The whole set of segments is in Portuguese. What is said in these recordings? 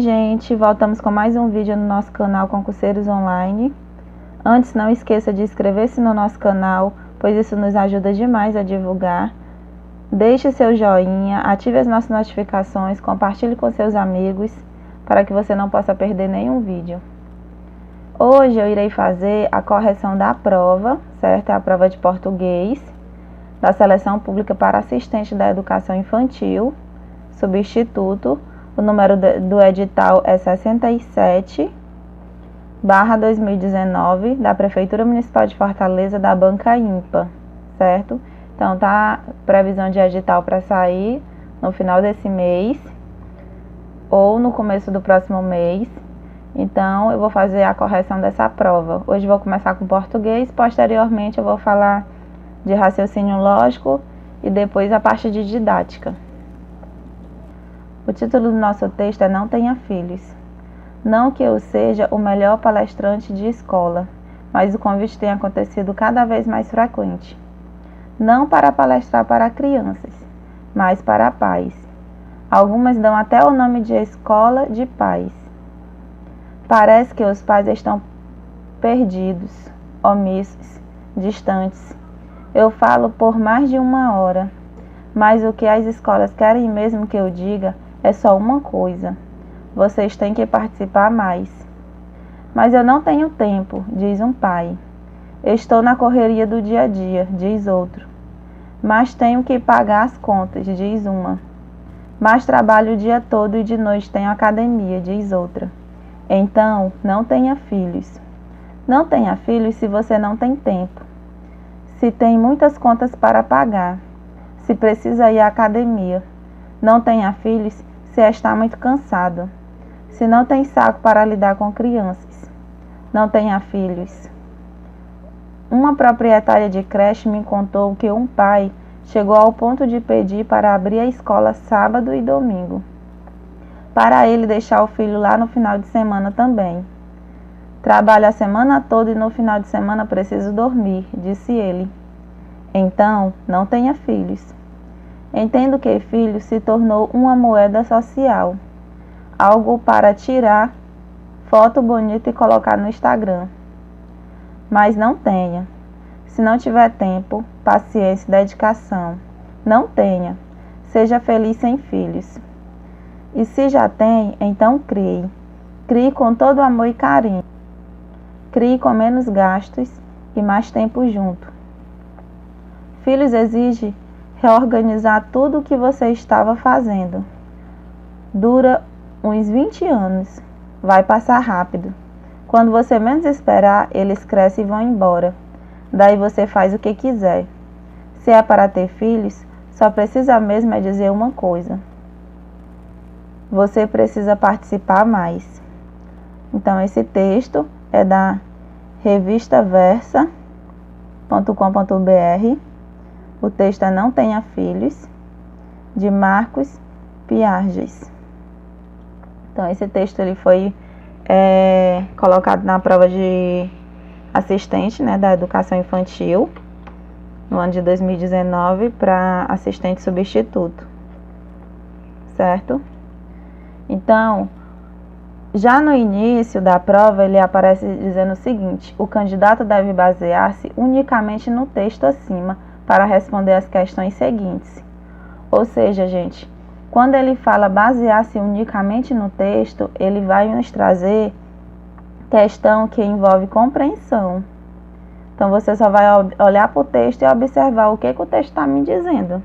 gente, voltamos com mais um vídeo no nosso canal Concurseiros Online. Antes, não esqueça de inscrever-se no nosso canal, pois isso nos ajuda demais a divulgar. Deixe seu joinha, ative as nossas notificações, compartilhe com seus amigos, para que você não possa perder nenhum vídeo. Hoje eu irei fazer a correção da prova, certo? É a prova de português, da Seleção Pública para Assistente da Educação Infantil, substituto. O número do edital é 67/2019, da Prefeitura Municipal de Fortaleza, da banca IMPA, certo? Então, tá previsão de edital para sair no final desse mês ou no começo do próximo mês. Então, eu vou fazer a correção dessa prova. Hoje vou começar com português, posteriormente eu vou falar de raciocínio lógico e depois a parte de didática. O título do nosso texto é Não Tenha Filhos. Não que eu seja o melhor palestrante de escola, mas o convite tem acontecido cada vez mais frequente. Não para palestrar para crianças, mas para pais. Algumas dão até o nome de escola de pais. Parece que os pais estão perdidos, omissos, distantes. Eu falo por mais de 1 hora, mas o que as escolas querem mesmo que eu diga é só uma coisa: vocês têm que participar mais. Mas eu não tenho tempo, diz um pai. Estou na correria do dia a dia, diz outro. Mas tenho que pagar as contas, diz uma. Mas trabalho o dia todo e de noite tenho academia, diz outra. Então, não tenha filhos. Não tenha filhos se você não tem tempo. Se tem muitas contas para pagar. Se precisa ir à academia. Não tenha filhos se está muito cansado. Se não tem saco para lidar com crianças. Não tenha filhos. Uma proprietária de creche me contou que um pai chegou ao ponto de pedir para abrir a escola sábado e domingo, para ele deixar o filho lá no final de semana também. Trabalho a semana toda e no final de semana preciso dormir, disse ele. Então, não tenha filhos. Entendo que filho se tornou uma moeda social, algo para tirar foto bonita e colocar no Instagram. Mas não tenha. Se não tiver tempo, paciência e dedicação, não tenha. Seja feliz sem filhos. E se já tem, então crie. Crie com todo amor e carinho. Crie com menos gastos e mais tempo junto. Filhos exige reorganizar tudo o que você estava fazendo. Dura uns 20 anos. Vai passar rápido. Quando você menos esperar, eles crescem e vão embora. Daí você faz o que quiser. Se é para ter filhos, só precisa mesmo é dizer uma coisa: você precisa participar mais. Então, esse texto é da revista versa.com.br. O texto é Não Tenha Filhos, de Marcos Piarges. Então, esse texto ele foi colocado na prova de assistente, né, da educação infantil, no ano de 2019, para assistente substituto, certo? Então, já no início da prova, ele aparece dizendo o seguinte: o candidato deve basear-se unicamente no texto acima para responder as questões seguintes. Ou seja, gente, quando ele fala basear-se unicamente no texto, ele vai nos trazer questão que envolve compreensão. Então, você só vai olhar para o texto e observar o que o texto está me dizendo.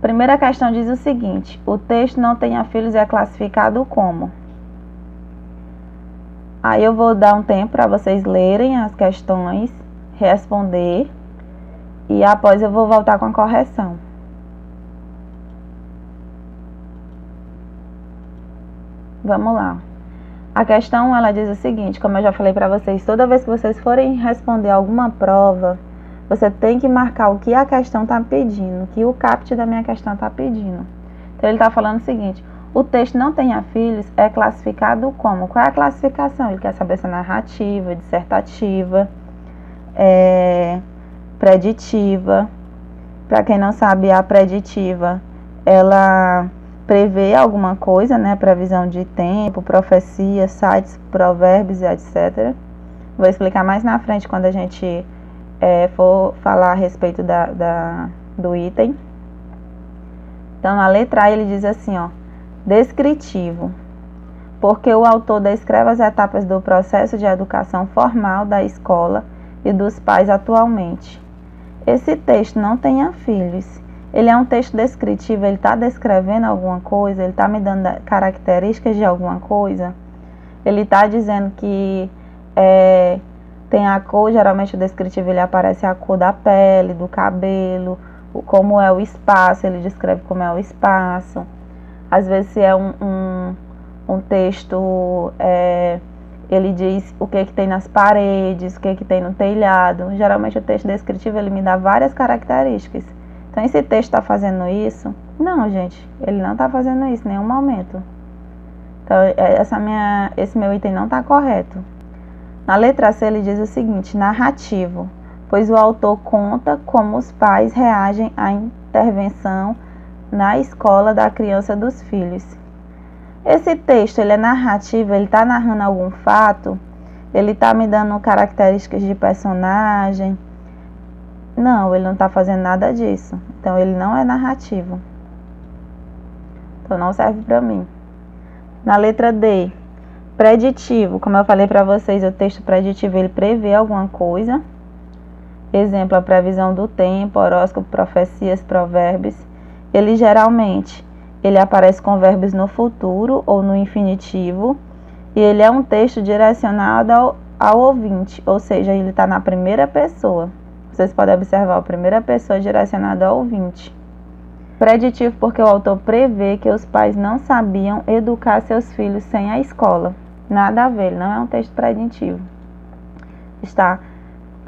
Primeira questão diz o seguinte: o texto Não Tenha Filhos é classificado como? Aí eu vou dar um tempo para vocês lerem as questões, responder, e após eu vou voltar com a correção. Vamos lá. A questão, ela diz o seguinte, como eu já falei para vocês, toda vez que vocês forem responder alguma prova, você tem que marcar o que a questão está pedindo, o que o CAPT da minha questão está pedindo. Então, ele está falando o seguinte: o texto Não Tenha Filhos é classificado como? Qual é a classificação? Ele quer saber se é narrativa, dissertativa, preditiva. Para quem não sabe, a preditiva, ela prever alguma coisa, né? Previsão de tempo, profecia, sites, provérbios e etc. Vou explicar mais na frente quando a gente for falar a respeito do item. Então, a letra A ele diz assim, ó, descritivo, porque o autor descreve as etapas do processo de educação formal da escola e dos pais atualmente. Esse texto não tenha filhos. Ele é um texto descritivo, ele está descrevendo alguma coisa, ele está me dando características de alguma coisa. Ele está dizendo que tem a cor, geralmente o descritivo ele aparece a cor da pele, do cabelo, como é o espaço, ele descreve como é o espaço. Às vezes se é um texto, ele diz o que tem nas paredes, o que tem no telhado. Geralmente o texto descritivo ele me dá várias características. Então esse texto está fazendo isso? Não, gente, ele não está fazendo isso em nenhum momento. Então esse meu item não está correto. Na letra C ele diz o seguinte, narrativo, pois o autor conta como os pais reagem à intervenção na escola da criança dos filhos. Esse texto ele é narrativo, ele está narrando algum fato, ele está me dando características de personagem. Não, ele não está fazendo nada disso. Então ele não é narrativo. Então não serve para mim. Na letra D, preditivo. Como eu falei para vocês, o texto preditivo ele prevê alguma coisa. Exemplo, a previsão do tempo, horóscopo, profecias, provérbios. Ele geralmente aparece com verbos no futuro ou no infinitivo. E ele é um texto direcionado ao ouvinte, ou seja, ele está na primeira pessoa. Vocês podem observar a primeira pessoa direcionada ao ouvinte. Preditivo porque o autor prevê que os pais não sabiam educar seus filhos sem a escola. Nada a ver, ele não é um texto preditivo. Está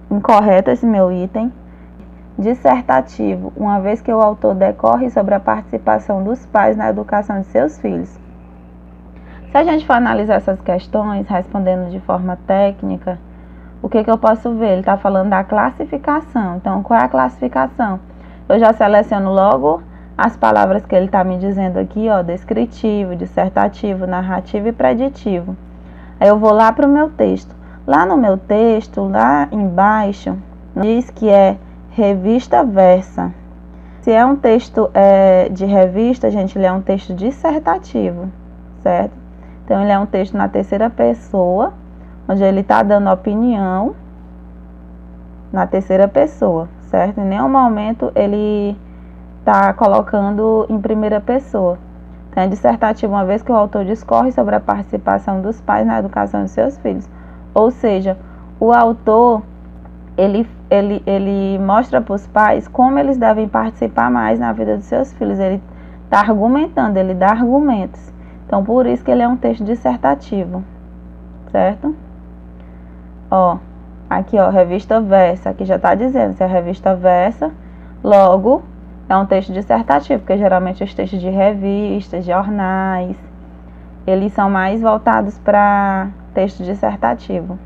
incorreto esse meu item. Dissertativo, uma vez que o autor decorre sobre a participação dos pais na educação de seus filhos. Se a gente for analisar essas questões, respondendo de forma técnica, o que eu posso ver? Ele está falando da classificação. Então, qual é a classificação? Eu já seleciono logo as palavras que ele está me dizendo aqui, ó, descritivo, dissertativo, narrativo e preditivo. Aí eu vou lá para o meu texto. Lá no meu texto, lá embaixo, diz que é revista versa. Se é um texto de revista, gente, ele é um texto dissertativo, certo? Então, ele é um texto na terceira pessoa, onde ele está dando opinião na terceira pessoa, certo? Em nenhum momento ele está colocando em primeira pessoa. Então, é dissertativo, uma vez que o autor discorre sobre a participação dos pais na educação de seus filhos. Ou seja, o autor, ele mostra para os pais como eles devem participar mais na vida dos seus filhos. Ele está argumentando, ele dá argumentos. Então, por isso que ele é um texto dissertativo, certo? Ó, aqui ó, revista versa, aqui já está dizendo se é revista versa, logo é um texto dissertativo, porque geralmente os textos de revistas, jornais, eles são mais voltados para texto dissertativo.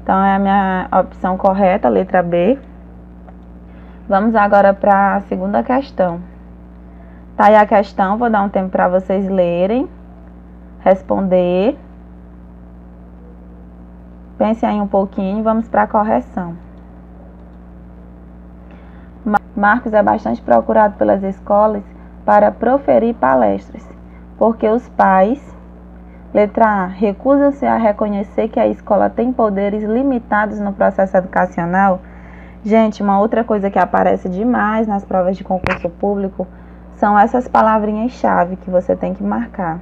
Então é a minha opção correta, letra B. Vamos agora para a segunda questão. Tá aí a questão, vou dar um tempo para vocês lerem, responder. Pense aí um pouquinho e vamos para a correção. Marcos é bastante procurado pelas escolas para proferir palestras, porque os pais, letra A, recusam-se a reconhecer que a escola tem poderes limitados no processo educacional. Gente, uma outra coisa que aparece demais nas provas de concurso público são essas palavrinhas-chave que você tem que marcar.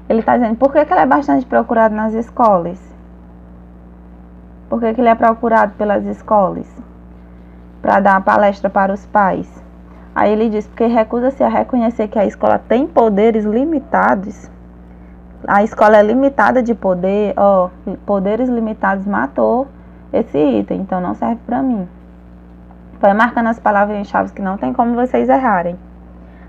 Ele está dizendo, por que ele é bastante procurado nas escolas? Por que ele é procurado pelas escolas? Para dar uma palestra para os pais. Aí ele diz, porque recusa-se a reconhecer que a escola tem poderes limitados. A escola é limitada de poder, ó, poderes limitados matou esse item, então não serve para mim. Vai marcando as palavras-chave que não tem como vocês errarem.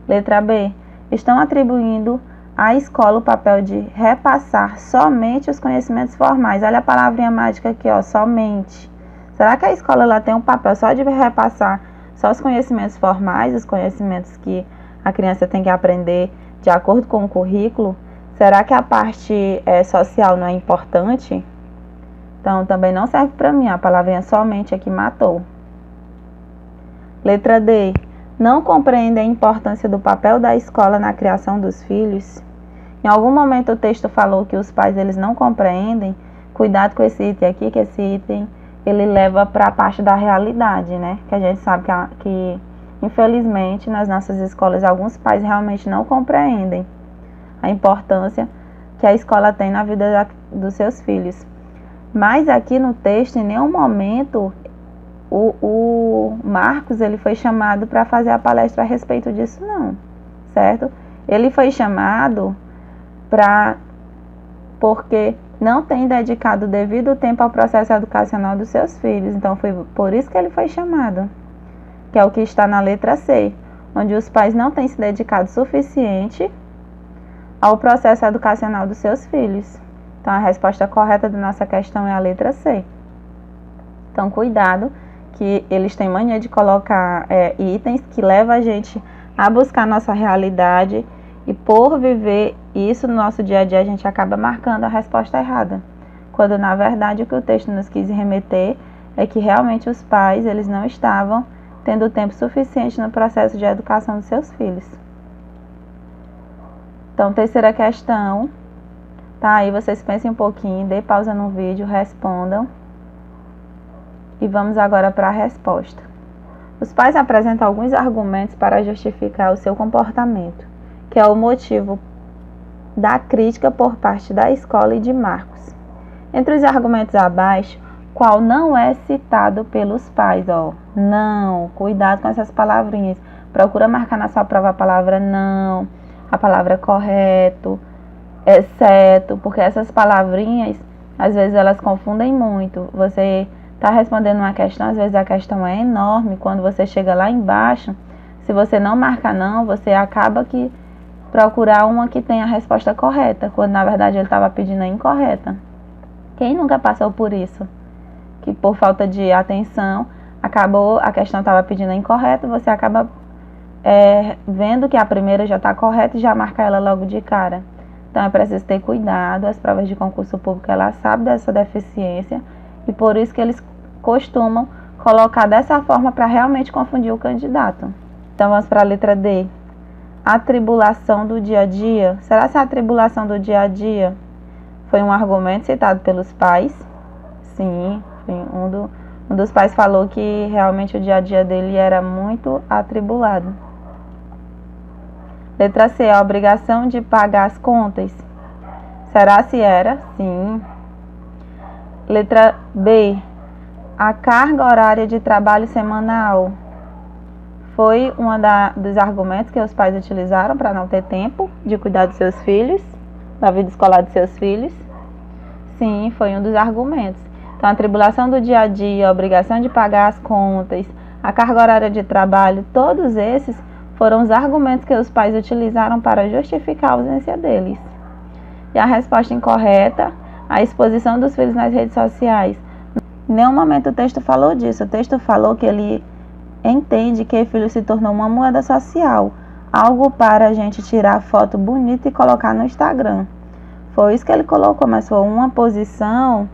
Letra B, estão atribuindo à escola o papel de repassar somente os conhecimentos formais. Olha a palavrinha mágica aqui, ó, somente. Será que a escola ela tem um papel só de repassar só os conhecimentos formais, os conhecimentos que a criança tem que aprender de acordo com o currículo, será que a parte social não é importante? Então, também não serve para mim, a palavrinha somente aqui matou. Letra D. Não compreende a importância do papel da escola na criação dos filhos? Em algum momento o texto falou que os pais eles não compreendem. Cuidado com esse item aqui, que esse item ele leva para a parte da realidade, né? Que a gente sabe que infelizmente nas nossas escolas alguns pais realmente não compreendem a importância que a escola tem na vida dos seus filhos. Mas aqui no texto, em nenhum momento, o Marcos ele foi chamado para fazer a palestra a respeito disso, não, certo? Ele foi chamado porque não tem dedicado o devido tempo ao processo educacional dos seus filhos. Então, foi por isso que ele foi chamado, que é o que está na letra C, onde os pais não têm se dedicado o suficiente ao processo educacional dos seus filhos. Então, a resposta correta da nossa questão é a letra C. Então, cuidado, que eles têm mania de colocar itens que levam a gente a buscar nossa realidade e por viver isso no nosso dia a dia, a gente acaba marcando a resposta errada. Quando, na verdade, o que o texto nos quis remeter é que realmente os pais, eles não estavam tendo tempo suficiente no processo de educação dos seus filhos. Então, terceira questão. Tá, aí vocês pensem um pouquinho, dê pausa no vídeo, respondam. E vamos agora para a resposta. Os pais apresentam alguns argumentos para justificar o seu comportamento, que é o motivo da crítica por parte da escola e de Marcos. Entre os argumentos abaixo, qual não é citado pelos pais? Não, cuidado com essas palavrinhas. Procura marcar na sua prova a palavra não, a palavra correto, exceto, porque essas palavrinhas, às vezes elas confundem muito. Você está respondendo uma questão, às vezes a questão é enorme, quando você chega lá embaixo, se você não marca não, você acaba que procurar uma que tenha a resposta correta, quando na verdade ele estava pedindo a incorreta. Quem nunca passou por isso? Que por falta de atenção, acabou, a questão estava pedindo a incorreta, você acaba vendo que a primeira já está correta e já marca ela logo de cara. Então é preciso ter cuidado, as provas de concurso público elas sabem dessa deficiência e por isso que eles costumam colocar dessa forma para realmente confundir o candidato. Então vamos para a letra D. Atribulação do dia a dia. Será que a atribulação do dia a dia foi um argumento citado pelos pais? Sim, um dos pais falou que realmente o dia a dia dele era muito atribulado. Letra C, a obrigação de pagar as contas. Será se era? Sim. Letra B, a carga horária de trabalho semanal. Foi um dos argumentos que os pais utilizaram para não ter tempo de cuidar dos seus filhos, da vida escolar dos seus filhos. Sim, foi um dos argumentos. Então, a tribulação do dia a dia, a obrigação de pagar as contas, a carga horária de trabalho, todos esses foram os argumentos que os pais utilizaram para justificar a ausência deles. E a resposta incorreta, a exposição dos filhos nas redes sociais. Em nenhum momento o texto falou disso. O texto falou que ele entende que o filho se tornou uma moeda social, algo para a gente tirar foto bonita e colocar no Instagram. Foi isso que ele colocou, mas foi uma posição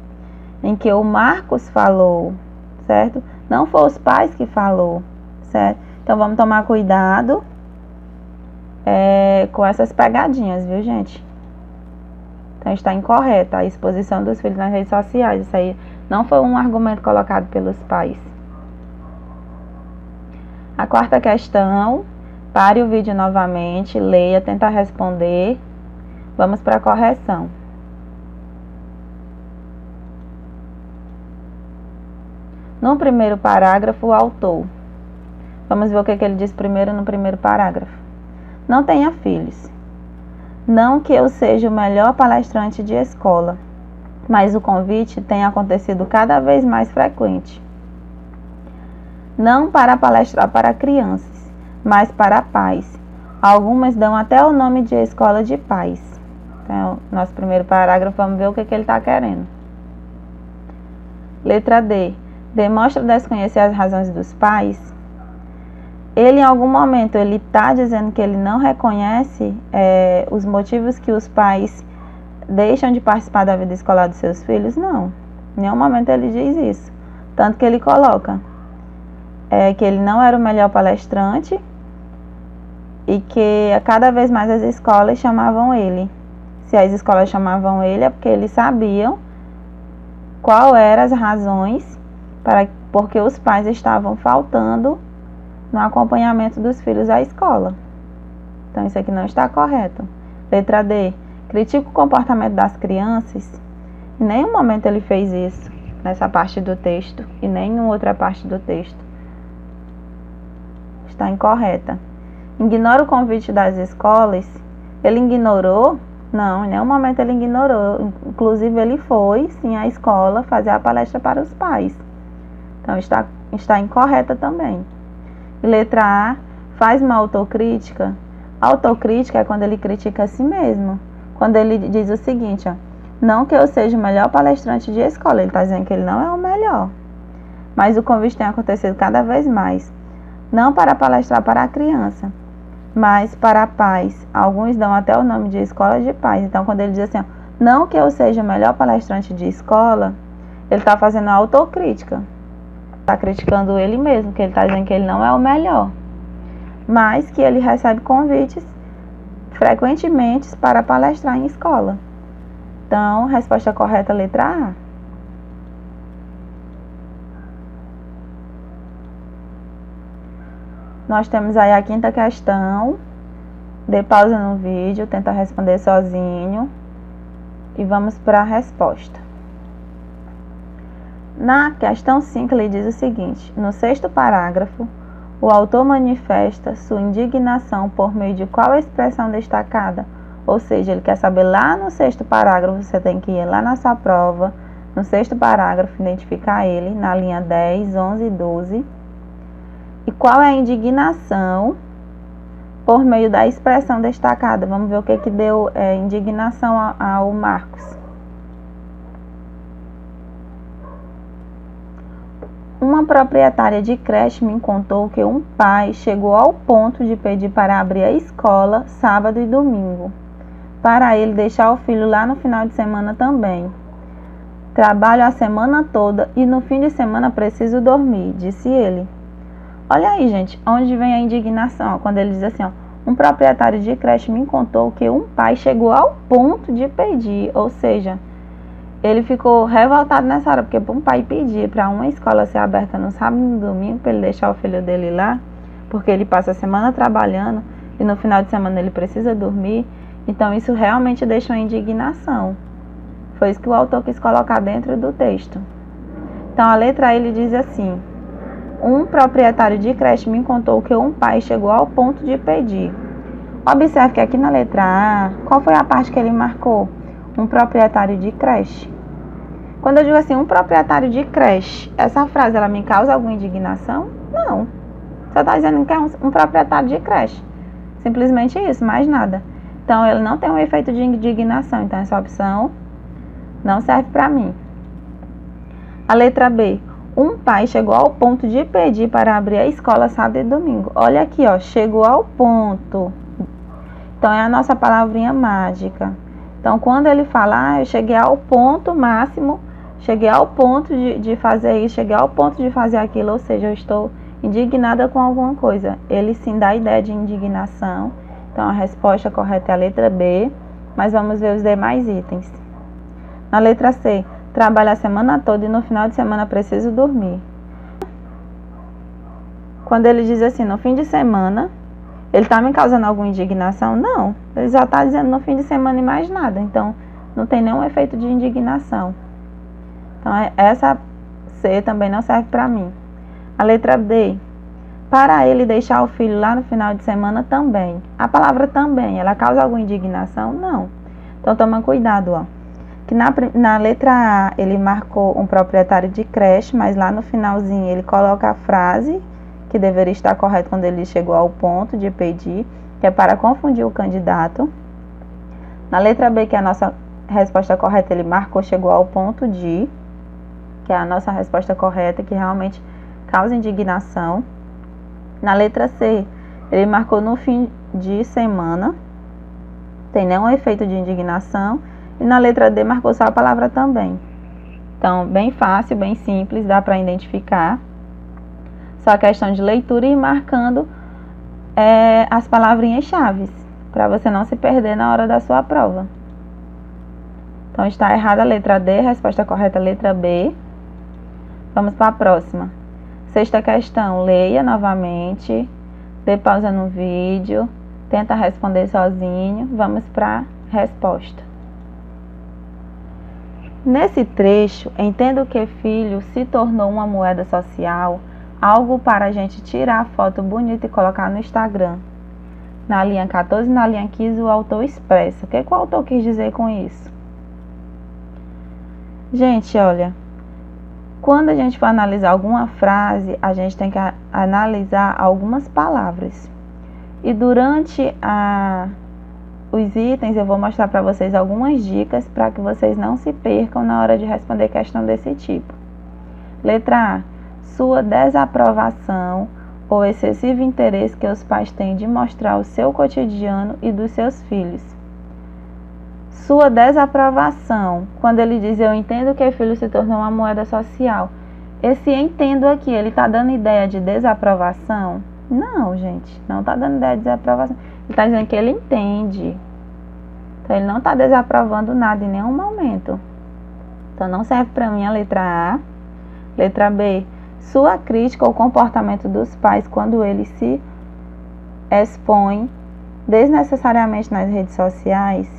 em que o Marcos falou, certo? Não foi os pais que falou, certo? Então vamos tomar cuidado com essas pegadinhas, viu, gente? Então está incorreta a exposição dos filhos nas redes sociais. Isso aí não foi um argumento colocado pelos pais. A quarta questão, pare o vídeo novamente, leia, tenta responder. Vamos para a correção. No primeiro parágrafo, o autor. Vamos ver o que ele diz primeiro no primeiro parágrafo. Não tenha filhos. Não que eu seja o melhor palestrante de escola, mas o convite tem acontecido cada vez mais frequente. Não para palestrar para crianças, mas para pais. Algumas dão até o nome de escola de pais. Então, nosso primeiro parágrafo, vamos ver o que ele está querendo. Letra D. Demonstra desconhecer as razões dos pais. Ele, em algum momento, ele está dizendo que ele não reconhece os motivos que os pais deixam de participar da vida escolar dos seus filhos? Não. Em nenhum momento ele diz isso. Tanto que ele coloca que ele não era o melhor palestrante e que cada vez mais as escolas chamavam ele. Se as escolas chamavam ele é porque eles sabiam qual eram as razões porque os pais estavam faltando no acompanhamento dos filhos à escola. Então isso aqui não está correto. Letra D. Critica o comportamento das crianças. Em nenhum momento ele fez isso nessa parte do texto e nem em outra parte do texto. Está incorreta. Ignora o convite das escolas. Ele ignorou? Não, em nenhum momento ele ignorou. Inclusive ele foi sim à escola fazer a palestra para os pais. Então está incorreta também. E letra A, faz uma autocrítica. Autocrítica é quando ele critica a si mesmo. Quando ele diz o seguinte, ó, não que eu seja o melhor palestrante de escola, ele está dizendo que ele não é o melhor. Mas o convite tem acontecido cada vez mais. Não para palestrar para a criança, mas para pais. Alguns dão até o nome de escola de pais. Então quando ele diz assim, ó, não que eu seja o melhor palestrante de escola, ele está fazendo autocrítica. Está criticando ele mesmo, que ele está dizendo que ele não é o melhor, mas que ele recebe convites frequentemente para palestrar em escola. Então, resposta correta, letra A. Nós temos aí a quinta questão. Dê pausa no vídeo, tenta responder sozinho e vamos para a resposta. Na questão 5, ele diz o seguinte: no sexto parágrafo, o autor manifesta sua indignação por meio de qual expressão destacada? Ou seja, ele quer saber lá no sexto parágrafo, você tem que ir lá na sua prova, no sexto parágrafo, identificar ele, na linha 10, 11 e 12. E qual é a indignação por meio da expressão destacada? Vamos ver o que deu indignação ao Marcos. Uma proprietária de creche me contou que um pai chegou ao ponto de pedir para abrir a escola sábado e domingo, para ele deixar o filho lá no final de semana também. Trabalho a semana toda e no fim de semana preciso dormir, disse ele. Olha aí, gente, onde vem a indignação, ó, quando ele diz assim, ó, um proprietário de creche me contou que um pai chegou ao ponto de pedir, ou seja, ele ficou revoltado nessa hora, porque um pai pedir para uma escola ser aberta no sábado e no domingo, para ele deixar o filho dele lá, porque ele passa a semana trabalhando e no final de semana ele precisa dormir. Então isso realmente deixa uma indignação. Foi isso que o autor quis colocar dentro do texto. Então a letra A, ele diz assim: um proprietário de creche me contou que um pai chegou ao ponto de pedir. Observe que aqui na letra A, qual foi a parte que ele marcou? Um proprietário de creche. Quando eu digo assim, um proprietário de creche, essa frase, ela me causa alguma indignação? Não. Só está dizendo que é um proprietário de creche. Simplesmente isso, mais nada. Então, ele não tem um efeito de indignação. Então, essa opção não serve para mim. A letra B. Um pai chegou ao ponto de pedir para abrir a escola sábado e domingo. Olha aqui, ó, chegou ao ponto. Então, é a nossa palavrinha mágica. Então, quando ele fala, eu cheguei ao ponto máximo, cheguei ao ponto de fazer isso, cheguei ao ponto de fazer aquilo, ou seja, eu estou indignada com alguma coisa. Ele sim dá a ideia de indignação. Então, a resposta correta é a letra B, mas vamos ver os demais itens. Na letra C, trabalho a semana toda e no final de semana preciso dormir. Quando ele diz assim, no fim de semana, ele está me causando alguma indignação? Não. Ele só está dizendo no fim de semana e mais nada. Então, não tem nenhum efeito de indignação. Então, essa C também não serve para mim. A letra D. Para ele deixar o filho lá no final de semana também. A palavra também, ela causa alguma indignação? Não. Então, toma cuidado, ó. Que na letra A, ele marcou um proprietário de creche, mas lá no finalzinho ele coloca a frase que deveria estar correto quando ele chegou ao ponto de pedir, que é para confundir o candidato. Na letra B, que é a nossa resposta correta, ele marcou chegou ao ponto de, que é a nossa resposta correta, que realmente causa indignação. Na letra C, ele marcou no fim de semana, tem nenhum efeito de indignação. E na letra D, marcou só a palavra também. Então, bem fácil, bem simples, dá para identificar. Só a questão de leitura e ir marcando as palavrinhas-chave, para você não se perder na hora da sua prova. Então, está errada a letra D, resposta correta a letra B. Vamos para a próxima. Sexta questão, leia novamente, dê pausa no vídeo, tenta responder sozinho. Vamos para a resposta. Nesse trecho, entendo que filho se tornou uma moeda social, algo para a gente tirar a foto bonita e colocar no Instagram. Na linha 14 e na linha 15, o autor expressa. O que o autor quis dizer com isso? Gente, olha, quando a gente for analisar alguma frase, a gente tem que analisar algumas palavras. E durante os itens eu vou mostrar para vocês algumas dicas para que vocês não se percam na hora de responder questão desse tipo. Letra A. Sua desaprovação ou excessivo interesse que os pais têm de mostrar o seu cotidiano e dos seus filhos. Sua desaprovação, quando ele diz eu entendo que o filho se tornou uma moeda social. Esse entendo aqui, ele está dando ideia de desaprovação? Não, gente, não está dando ideia de desaprovação. Ele está dizendo que ele entende. Então, ele não está desaprovando nada em nenhum momento. Então, não serve para mim a letra A. Letra B. Sua crítica ao comportamento dos pais quando eles se expõem desnecessariamente nas redes sociais.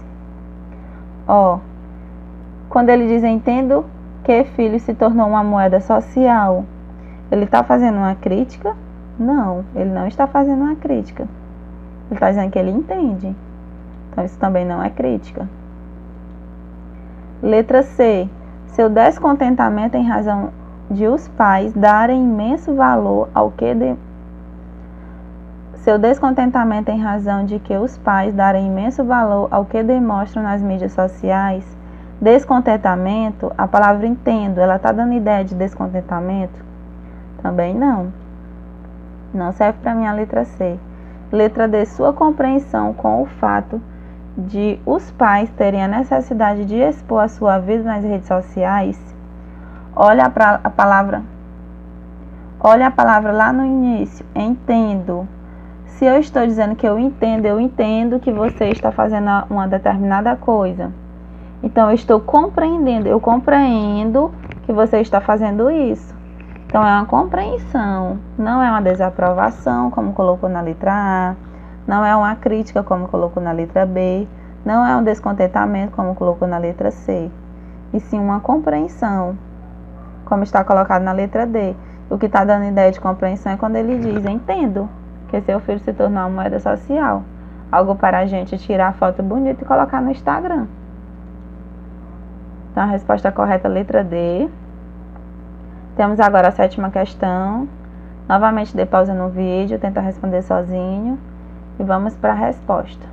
Quando ele diz entendo que filho se tornou uma moeda social, ele está fazendo uma crítica? Não, ele não está fazendo uma crítica. Ele está dizendo que ele entende. Então, isso também não é crítica. Letra C. Seu descontentamento em razão de os pais darem imenso valor ao que Seu descontentamento em razão de que os pais darem imenso valor ao que demonstram nas mídias sociais. Descontentamento, a palavra entendo, ela está dando ideia de descontentamento? Também não. Não serve para mim a letra C. Letra D, sua compreensão com o fato de os pais terem a necessidade de expor a sua vida nas redes sociais. Olha a palavra lá no início, entendo. Se eu estou dizendo que eu entendo que você está fazendo uma determinada coisa. Então, eu estou compreendendo, eu compreendo que você está fazendo isso. Então, é uma compreensão, não é uma desaprovação, como colocou na letra A, não é uma crítica, como colocou na letra B, não é um descontentamento, como colocou na letra C, e sim uma compreensão, como está colocado na letra D. O que está dando ideia de compreensão é quando ele diz, entendo que seu filho se tornou uma moeda social, algo para a gente tirar a foto bonita e colocar no Instagram. Então, a resposta correta é a letra D. Temos agora a sétima questão. Novamente, dê pausa no vídeo, tenta responder sozinho. E vamos para a resposta.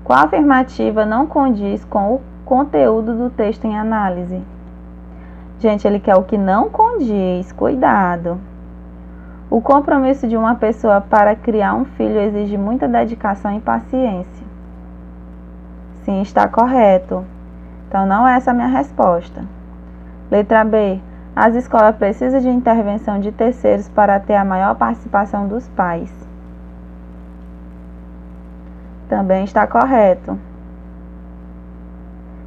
Qual afirmativa não condiz com o conteúdo do texto em análise? Gente, ele quer o que não condiz. Cuidado. O compromisso de uma pessoa para criar um filho exige muita dedicação e paciência. Sim, está correto. Então, não é essa a minha resposta. Letra B. As escolas precisam de intervenção de terceiros para ter a maior participação dos pais. Também está correto.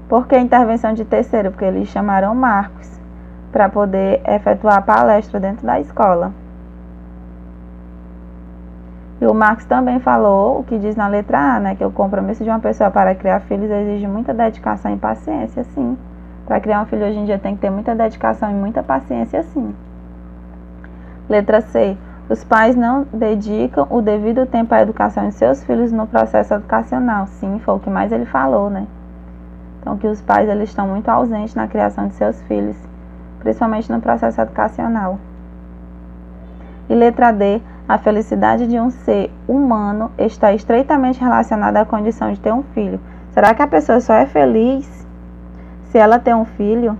Por que intervenção de terceiro? Porque eles chamaram Marcos para poder efetuar a palestra dentro da escola. E o Marcos também falou o que diz na letra A, né? Que o compromisso de uma pessoa para criar filhos exige muita dedicação e paciência, sim. Para criar um filho hoje em dia tem que ter muita dedicação e muita paciência, sim. Letra C. Os pais não dedicam o devido tempo à educação de seus filhos no processo educacional. Sim, foi o que mais ele falou, né? Então, que os pais eles estão muito ausentes na criação de seus filhos, principalmente no processo educacional. E letra D. A felicidade de um ser humano está estreitamente relacionada à condição de ter um filho. Será que a pessoa só é feliz se ela tem um filho?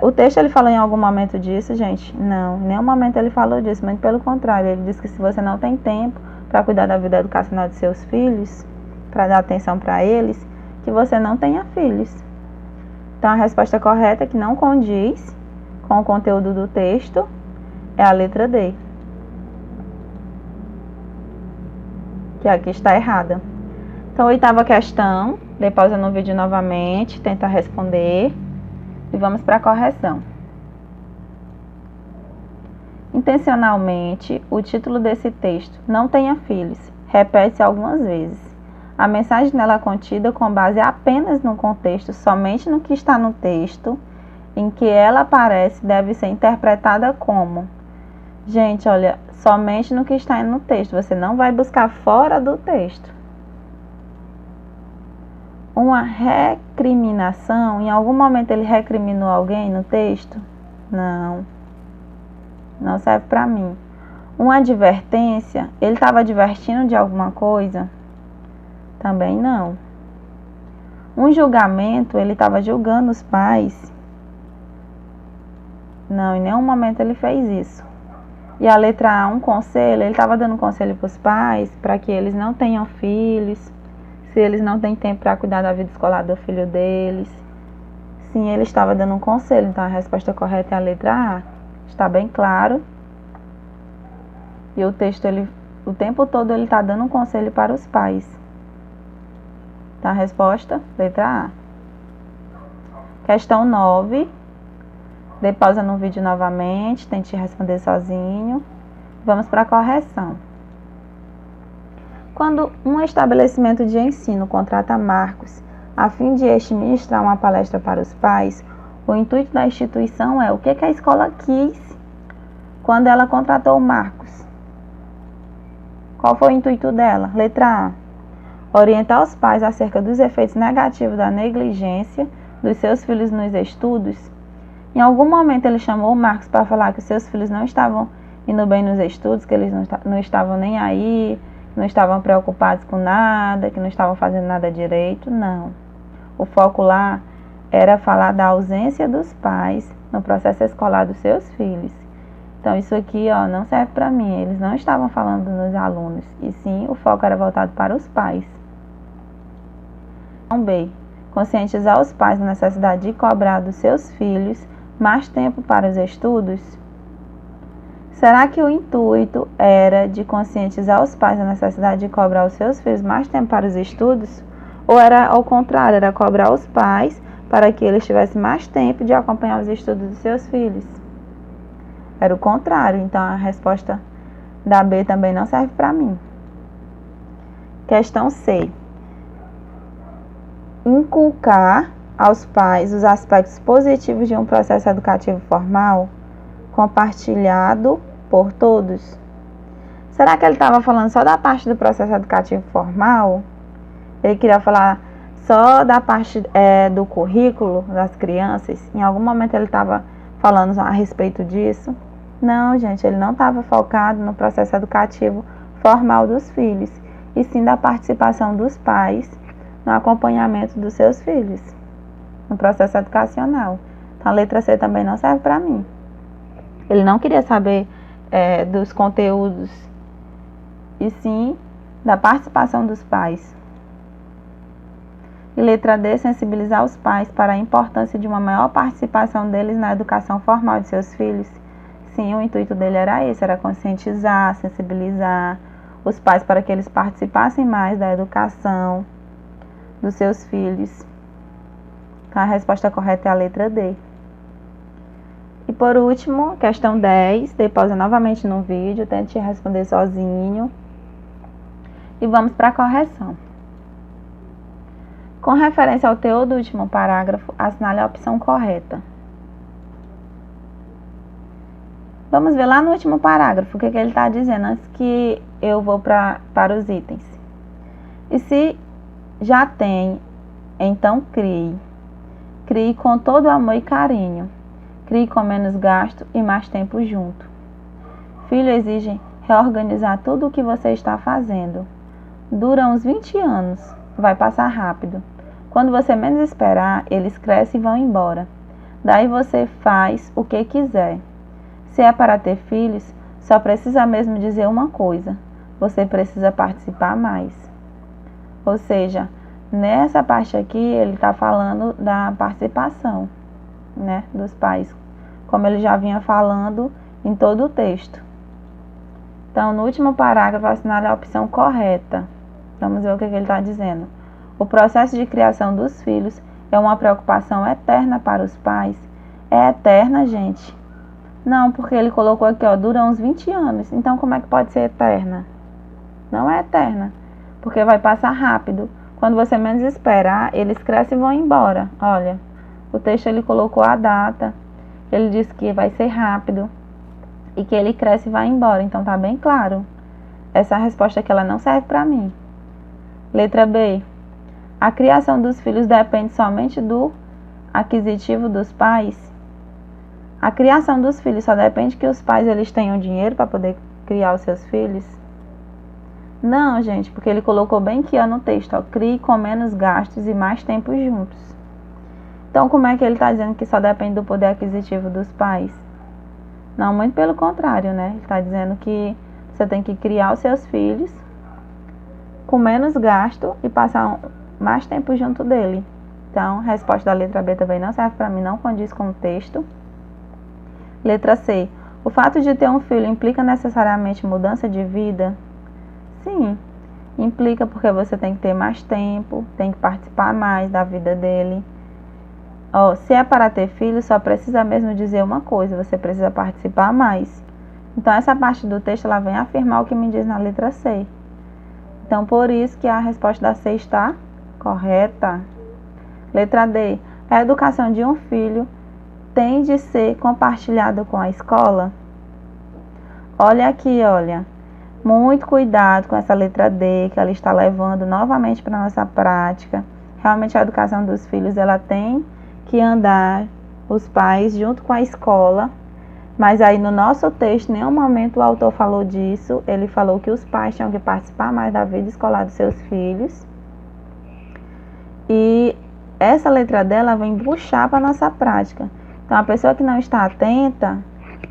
O texto ele falou em algum momento disso, gente? Não, em nenhum momento ele falou disso, muito pelo contrário. Ele disse que se você não tem tempo para cuidar da vida educacional de seus filhos, para dar atenção para eles, que você não tenha filhos. Então a resposta correta, que não condiz com o conteúdo do texto, é a letra D, que aqui está errada. Então, 8ª questão, dê pausa no vídeo novamente, tenta responder e vamos para a correção. Intencionalmente, o título desse texto, Não tenha filhos, repete-se algumas vezes. A mensagem nela contida com base apenas no contexto, somente no que está no texto, em que ela aparece, deve ser interpretada como. Gente, olha, somente no que está no texto, você não vai buscar fora do texto. Uma recriminação, em algum momento ele recriminou alguém no texto? Não. Não serve para mim. Uma advertência, ele estava advertindo de alguma coisa? Também não. Um julgamento, ele estava julgando os pais? Não, em nenhum momento ele fez isso. E a letra A, um conselho, ele estava dando conselho para os pais, para que eles não tenham filhos, se eles não têm tempo para cuidar da vida escolar do filho deles. Sim, ele estava dando um conselho, então a resposta correta é a letra A. Está bem claro. E o texto, o tempo todo, ele está dando um conselho para os pais. Então a resposta, letra A. Questão 9. Dê pausa no vídeo novamente, tente responder sozinho. Vamos para a correção. Quando um estabelecimento de ensino contrata Marcos a fim de este ministrar uma palestra para os pais, o intuito da instituição é o que a escola quis quando ela contratou Marcos. Qual foi o intuito dela? Letra A. Orientar os pais acerca dos efeitos negativos da negligência dos seus filhos nos estudos. Em algum momento ele chamou o Marcos para falar que os seus filhos não estavam indo bem nos estudos, que eles não estavam nem aí, não estavam preocupados com nada, que não estavam fazendo nada direito. Não. O foco lá era falar da ausência dos pais no processo escolar dos seus filhos. Então isso aqui, ó, não serve para mim. Eles não estavam falando nos alunos, e sim o foco era voltado para os pais. B. Conscientizar os pais da necessidade de cobrar dos seus filhos mais tempo para os estudos? Será que o intuito era de conscientizar os pais da necessidade de cobrar os seus filhos mais tempo para os estudos? Ou era ao contrário, era cobrar os pais para que eles tivessem mais tempo de acompanhar os estudos dos seus filhos? Era o contrário, então a resposta da B também não serve para mim. Questão C. Inculcar aos pais os aspectos positivos de um processo educativo formal compartilhado por todos. Será que ele estava falando só da parte do processo educativo formal? Ele queria falar só da parte do currículo das crianças? Em algum momento ele estava falando a respeito disso? Não, gente, ele não estava focado no processo educativo formal dos filhos, e sim da participação dos pais no acompanhamento dos seus filhos no processo educacional. Então a letra C também não serve para mim. Ele não queria saber dos conteúdos, e sim da participação dos pais. E letra D, sensibilizar os pais para a importância de uma maior participação deles na educação formal de seus filhos. Sim, o intuito dele era esse, era conscientizar, sensibilizar os pais para que eles participassem mais da educação dos seus filhos. Então, a resposta correta é a letra D. E por último, questão 10, dê pausa novamente no vídeo, tente responder sozinho. E vamos para a correção. Com referência ao teor do último parágrafo, assinale a opção correta. Vamos ver lá no último parágrafo o que ele está dizendo antes que eu vou para os itens. E se já tem, então crie. Crie com todo amor e carinho. Crie com menos gasto e mais tempo junto. Filho exige reorganizar tudo o que você está fazendo. Dura uns 20 anos. Vai passar rápido. Quando você menos esperar, eles crescem e vão embora. Daí você faz o que quiser. Se é para ter filhos, só precisa mesmo dizer uma coisa: você precisa participar mais. Ou seja, nessa parte aqui ele está falando da participação, né, dos pais, como ele já vinha falando em todo o texto. Então, no último parágrafo, assinale a opção correta. Vamos ver o que ele está dizendo. O processo de criação dos filhos é uma preocupação eterna para os pais. É eterna, gente? Não, porque ele colocou aqui, ó, dura uns 20 anos. Então, como é que pode ser eterna? Não é eterna, porque vai passar rápido. Quando você menos esperar, eles crescem e vão embora. Olha, o texto ele colocou a data, ele disse que vai ser rápido e que ele cresce e vai embora. Então, tá bem claro. Essa resposta aqui, ela não serve para mim. Letra B. A criação dos filhos depende somente do aquisitivo dos pais? A criação dos filhos só depende que os pais eles tenham dinheiro para poder criar os seus filhos? Não, gente, porque ele colocou bem aqui ó, no texto, ó, crie com menos gastos e mais tempo juntos. Então, como é que ele está dizendo que só depende do poder aquisitivo dos pais? Não, muito pelo contrário, né? Ele está dizendo que você tem que criar os seus filhos com menos gasto e passar mais tempo junto dele. Então, a resposta da letra B também não serve para mim, não condiz com o texto. Letra C. O fato de ter um filho implica necessariamente mudança de vida? Sim, implica porque você tem que ter mais tempo, tem que participar mais da vida dele. Ó, se é para ter filho, só precisa mesmo dizer uma coisa, você precisa participar mais. Então, essa parte do texto ela vem afirmar o que me diz na letra C. Então, por isso que a resposta da C está correta. Letra D. A educação de um filho tem de ser compartilhada com a escola? Olha aqui, olha. Muito cuidado com essa letra D, que ela está levando novamente para a nossa prática. Realmente a educação dos filhos, ela tem que andar, os pais, junto com a escola. Mas aí no nosso texto, em nenhum momento o autor falou disso. Ele falou que os pais tinham que participar mais da vida escolar dos seus filhos. E essa letra dela vem puxar para a nossa prática. Então, a pessoa que não está atenta,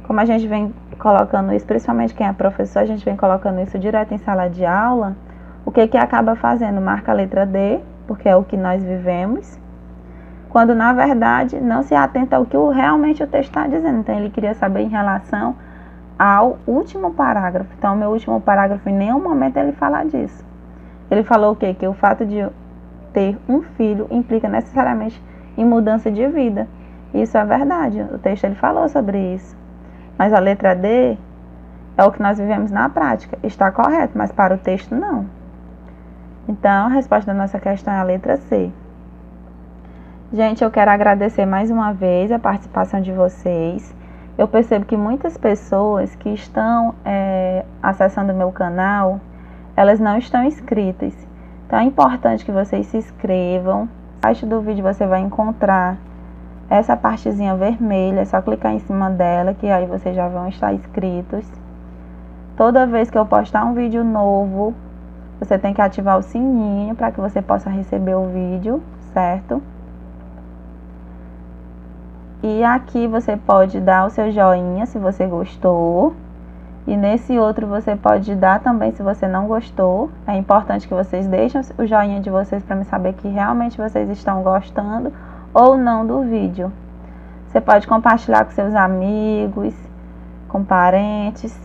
como a gente vem colocando isso, principalmente quem é professor, a gente vem colocando isso direto em sala de aula, o que acaba fazendo? Marca a letra D, porque é o que nós vivemos, quando na verdade não se atenta ao que realmente o texto está dizendo. Então, ele queria saber em relação ao último parágrafo. Então, o meu último parágrafo, em nenhum momento ele fala disso. Ele falou o quê? Que o fato de ter um filho implica necessariamente em mudança de vida. Isso é verdade, o texto ele falou sobre isso. Mas a letra D é o que nós vivemos na prática. Está correto, mas para o texto não. Então, a resposta da nossa questão é a letra C. Gente, eu quero agradecer mais uma vez a participação de vocês. Eu percebo que muitas pessoas que estão acessando o meu canal, elas não estão inscritas. Então, é importante que vocês se inscrevam. Abaixo do vídeo você vai encontrar essa partezinha vermelha, é só clicar em cima dela, que aí vocês já vão estar inscritos. Toda vez que eu postar um vídeo novo, você tem que ativar o sininho para que você possa receber o vídeo, certo? E aqui você pode dar o seu joinha se você gostou. E nesse outro você pode dar também se você não gostou. É importante que vocês deixem o joinha de vocês para me saber que realmente vocês estão gostando ou não do vídeo. Você pode compartilhar com seus amigos, com parentes.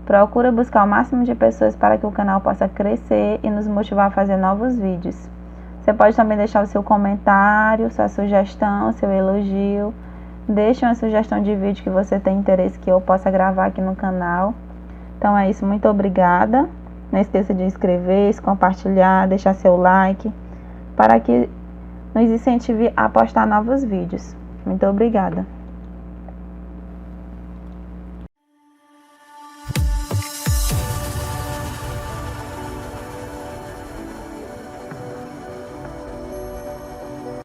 Procura buscar o máximo de pessoas para que o canal possa crescer e nos motivar a fazer novos vídeos. Você pode também deixar o seu comentário, sua sugestão, seu elogio. Deixe uma sugestão de vídeo que você tem interesse que eu possa gravar aqui no canal. Então é isso, muito obrigada. Não esqueça de inscrever-se, compartilhar, deixar seu like, para que nos incentive a postar novos vídeos. Muito obrigada.